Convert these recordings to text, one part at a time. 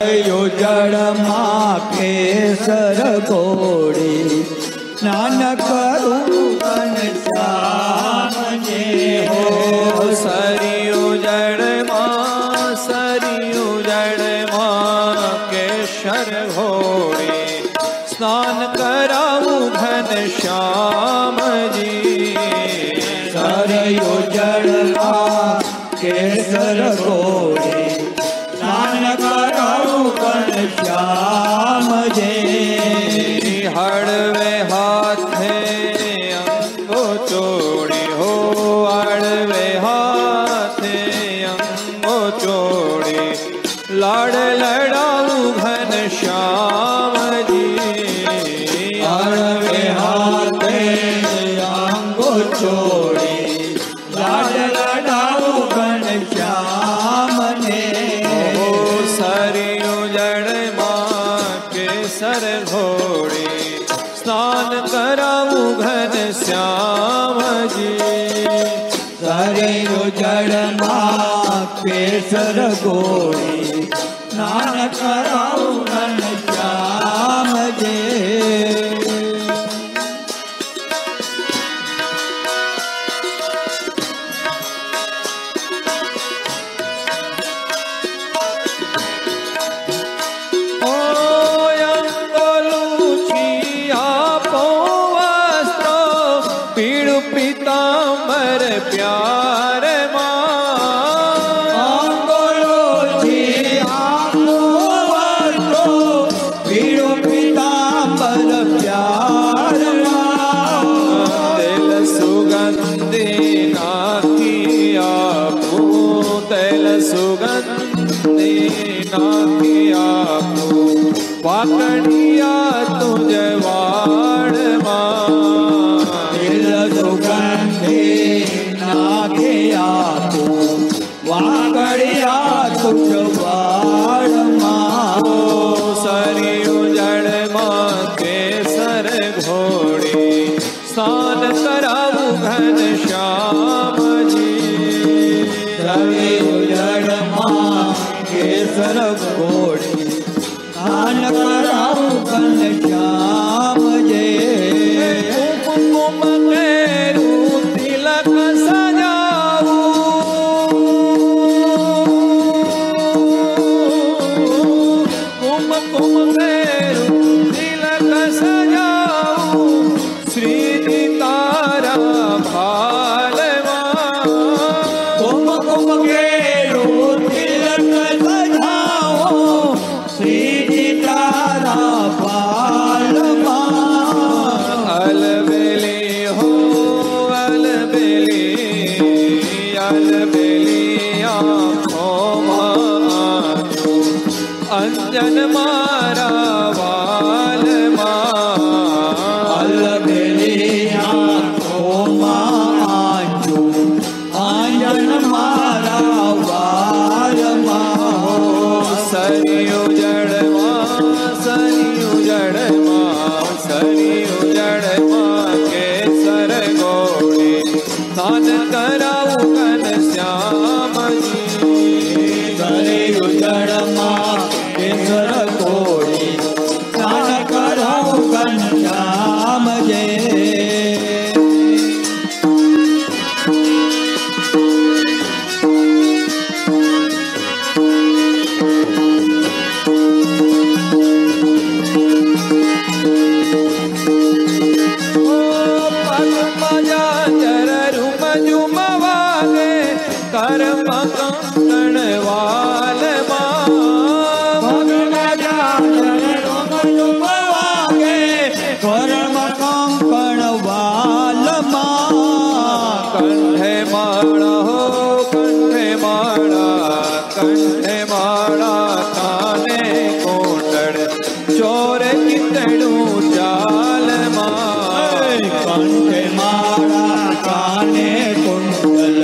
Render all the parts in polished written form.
जड़ केसर घोड़ी स्नान करूं घनश्याम जे हो। सरयू जड़ केसर घोड़ी स्नान कराऊं घनश्याम जी। सरयू जड़ केसर घोड़ी स्नान कराऊं घनश्याम जे। हड़वे हाथे अंगो चोड़ी हो, हड़वे हाथे अंगो चोड़ी लाड़ लड़ाऊं घनश्याम जी। हड़वे हाथे अंगो चोड़ी लाड़ लड़ाऊं घनश्याम ने। सरयू जड़ केसर घोड़ी स्नान कराऊं घनश्याम जी। सरयू जड़ केसर घोड़ी स्नान कराऊं घनश्याम जे। पीताम्बर प्यार पीताम्बर प्यार तेल सुगंधी नाकिया पू, तेल सुगंधी नाकिया पू पाकड़िया तुझे वाड़ सुगंधे नागे आपो वाकड़िया तुझ वाड़ माओ। सरयू जड़ केसर घोड़ी स्नान कराऊं घनश्याम जी। सरयू जड़ केसर घोड़ी स्नान कराऊं घनश्याम जे। कुमकुम केरू तिलक सजाऊं, कुमकुम केरू तिलक सजाऊं श्री तारा भालवा। कुमकुम केरू तिलक सजाऊं श्री तारा भालवा। अलबेली हो अलबेली, अलबेली आँखों मारो अंजन मारा वाल अलबेली आँखों मांजू अंजन मारा वाल सरयू जड़ सरयू जड़ सरयू जड़ केसर घोड़ी स्नान कराऊं घनश्याम जी। सरयू जड़ केसर घोड़ी स्नान कराऊं घनश्याम जे। कर्म कंकण वाल कर्म कंकण वाल कंठे माड़ा हो कंठे माड़ा, कंठे माड़ा काने कोटड़ चोर कितड़ू चाल कंठे माड़ा काने कुंडल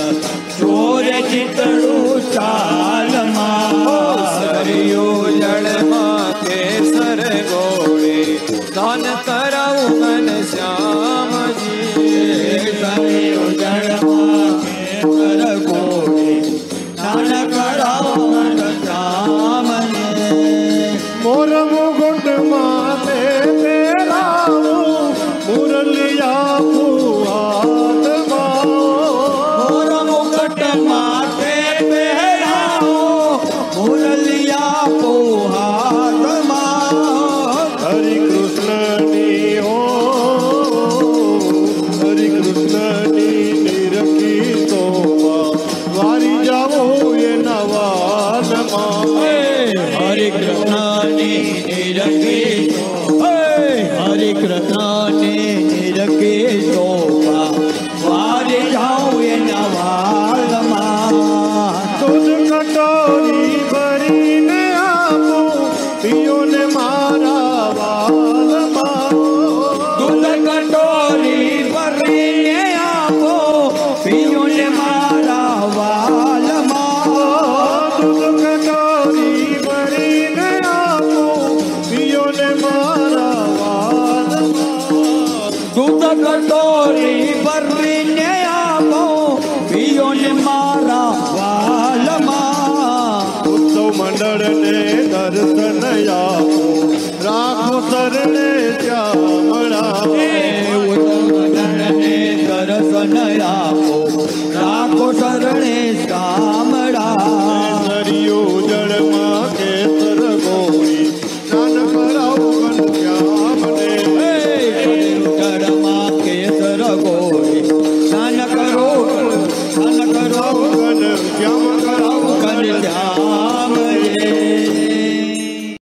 चोर चितड़ू चाल सरयू जड़ केसर घोड़ी स्नान कराऊं घनश्याम जी। सरयू जड़ केसर घोड़ी स्नान कराऊं घनश्याम जे। હરે કૃષ્ણ ને નિરકે હરે કૃષ્ણ ને નિરકે શોભા વારે જાઉં એના વાલમાં દૂધ કટોરી ભરીને આપો પીઓ ને મારા વાલમાં દૂધ કટોરી ભરીને આપો પીઓ ને મારા વાલમાં દૂધ કટોરી ભરીને આપો પીઓ ને મારા વાલમાં દૂધ કટોરી ભરીને આપો પીઓ ને મારા વાલમાં ઉત્સવ મંડળને દર્શન આપો રાખો શરણે શ્યામળા દર્શન આપો રાખો શરણે શામળા